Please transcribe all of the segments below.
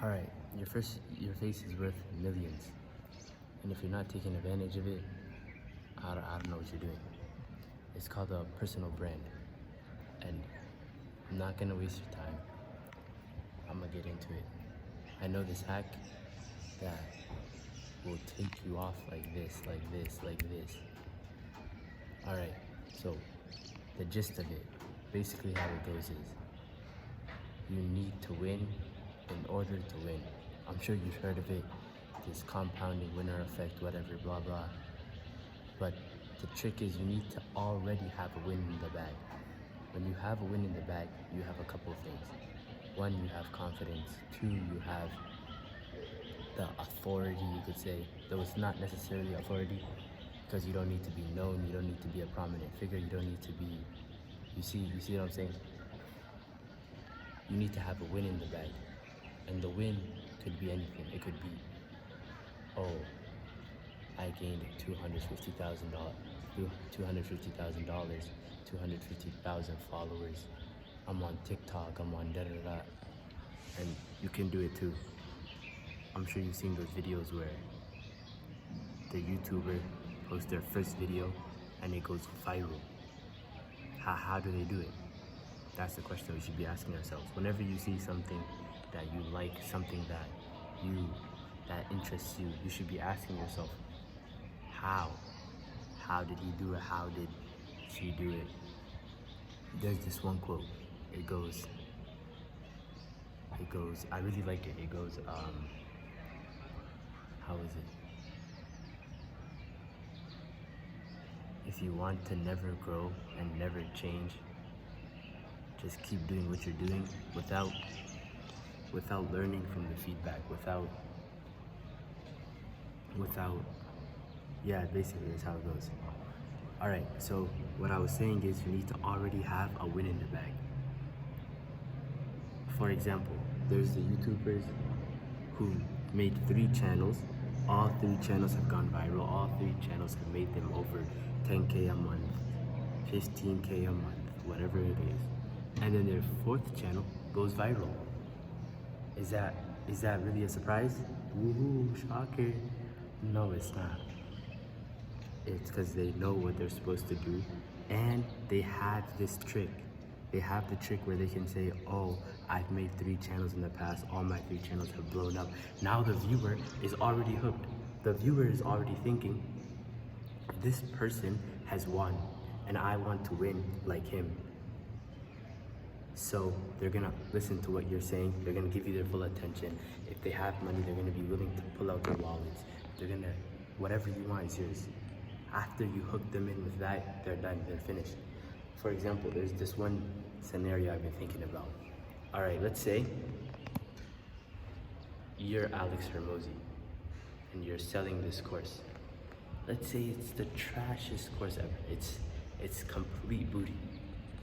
Alright, your face is worth millions. And if you're not taking advantage of it, I don't know what you're doing. It's called a personal brand. And I'm not gonna waste your time. I'm gonna get into it. I know this hack that will take you off like this, like this, like this. Alright, so the gist of it, basically how it goes is, you need to win in order to win. I'm sure you've heard of it, this compounding winner effect, whatever, blah, blah. But the trick is you need to already have a win in the bag. When you have a win in the bag, you have a couple of things. One, you have confidence. Two, you have the authority, you could say. Though it's not necessarily authority, because you don't need to be known, you don't need to be a prominent figure, you don't need to be, you see what I'm saying? You need to have a win in the bag. And the win could be anything. It could be, oh, I gained $250,000, 250,000 followers. I'm on TikTok, I'm on da-da-da. And you can do it too. I'm sure you've seen those videos where the YouTuber posts their first video and it goes viral. How do they do it? That's the question we should be asking ourselves. Whenever you see something that you like, something that interests you, you should be asking yourself, how? How did he do it? How did she do it? There's this one quote. It goes, I really like it. It goes, how is it? If you want to never grow and never change, just keep doing what you're doing without learning from the feedback, yeah, basically that's how it goes. All right, so what I was saying is you need to already have a win in the bag. For example, there's the YouTubers who made 3 channels. All 3 channels have gone viral. All 3 channels have made them over 10K a month, 15K a month, whatever it is. And then their 4th channel goes viral. Is that really a surprise? Woohoo, shocker. No, it's not. It's because they know what they're supposed to do, and they have this trick. They have the trick where they can say, oh, I've made 3 channels in the past, all my 3 channels have blown up. Now the viewer is already hooked. The viewer is already thinking, this person has won, and I want to win like him. So they're gonna listen to what you're saying, they're gonna give you their full attention. If they have money, they're gonna be willing to pull out their wallets. They're gonna, whatever you want is yours. After you hook them in with that, they're done, they're finished. For example, there's this one scenario I've been thinking about. All right, let's say you're Alex Hermosi and you're selling this course. Let's say it's the trashiest course ever. It's complete booty.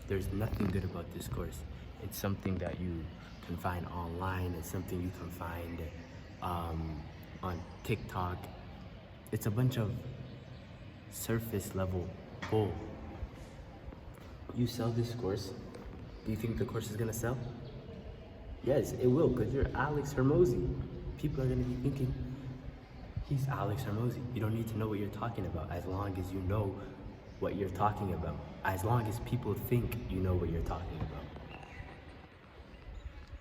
There's nothing good about this course. It's something that you can find online. It's something you can find on TikTok. It's a bunch of surface level bull. You sell this course, do you think the course is gonna sell? Yes, it will, because you're Alex Hermosi. People are gonna be thinking, he's Alex Hermosi. You don't need to know what you're talking about as long as you know what you're talking about. As long as people think you know what you're talking about.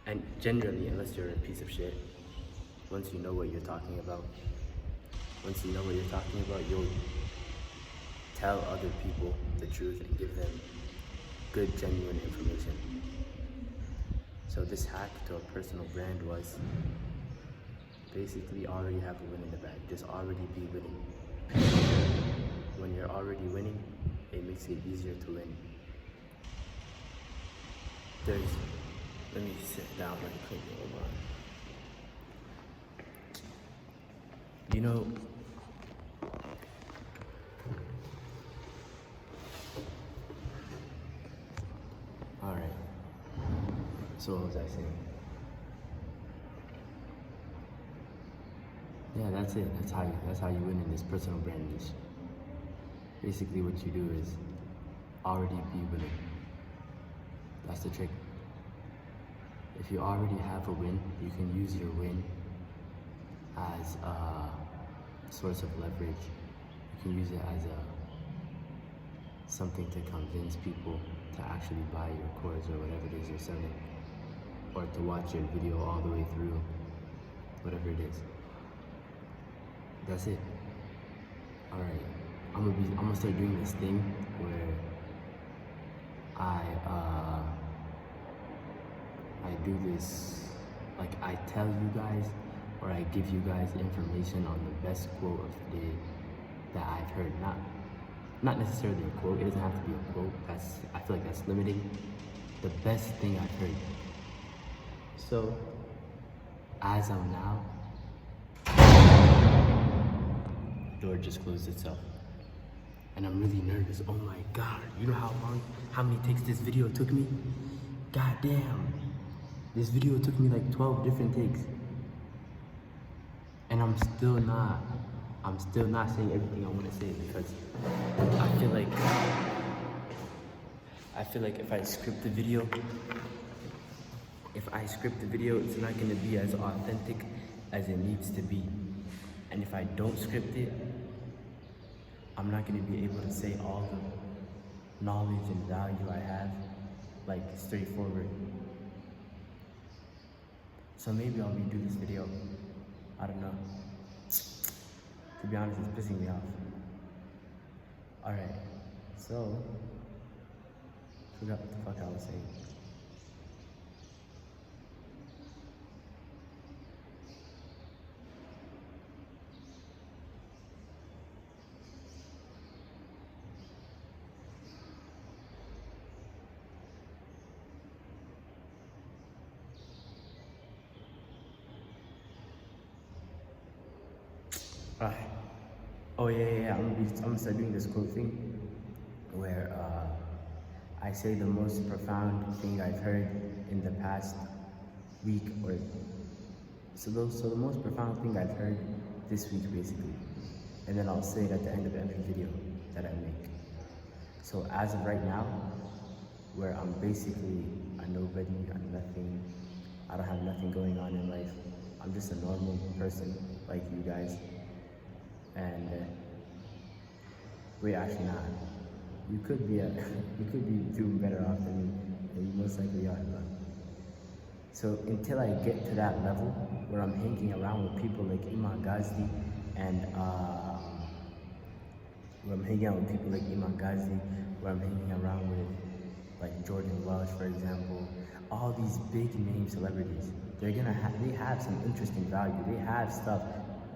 And generally, unless you're a piece of shit, once you know what you're talking about, you'll tell other people the truth and give them good, genuine information. So this hack to a personal brand was basically already have a win in the bag. Just already be winning. When you're already winning, it makes it easier to win. Let me sit down really quick, hold on. You know, all right, so what was I saying? Yeah, that's it. That's how you win in this personal brand niche. Basically what you do is already be winning. That's the trick. if you already have a win, you can use your win as a source of leverage. You can use it as something to convince people to actually buy your course or whatever it is you're selling, or to watch your video all the way through, whatever it is. That's it. All right, I'm gonna start doing this thing where I do this, like I tell you guys, or I give you guys information on the best quote of the day that I've heard. Not necessarily a quote. It doesn't have to be a quote. I feel like that's limiting. The best thing I've heard. So, as of now, the door just closed itself. And I'm really nervous. Oh my God. You know how many takes this video took me? God damn. This video took me like 12 different takes. And I'm still not saying everything I want to say, because I feel like if I script the video, it's not going to be as authentic as it needs to be. And if I don't script it, I'm not going to be able to say all the knowledge and value I have, like, straightforward. So maybe I'll redo this video. I don't know. To be honest, it's pissing me off. Alright, so, forgot what the fuck I was saying. Oh yeah. I'm gonna start doing this quote thing where I say the most profound thing I've heard in the past week, or so the most profound thing I've heard this week, basically, and then I'll say it at the end of every video that I make. So as of right now, where I'm basically a nobody, I'm nothing, I don't have nothing going on in life. I'm just a normal person like you guys. And wait, actually not. You could be doing better off than me, and you most likely are. But so until I get to that level where I'm hanging around with people like Iman Ghadzi, and where I'm hanging around with like Jordan Welsh, for example, all these big name celebrities, they have some interesting value. They have stuff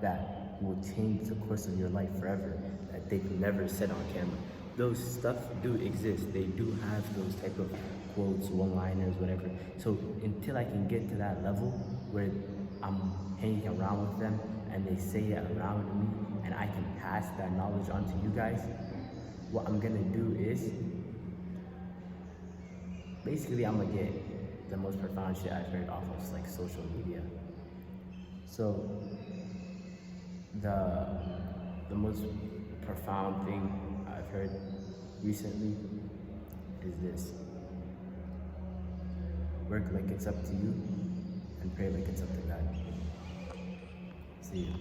that will change the course of your life forever that they've never said on camera. Those stuff do exist. They do have those type of quotes, one-liners, whatever. So until I can get to that level where I'm hanging around with them and they say it around me and I can pass that knowledge on to you guys, what I'm gonna do is basically I'm gonna get the most profound shit I've heard off of like social media. So the most profound thing I've heard recently is this: work like it's up to you and pray like it's up to God. See you.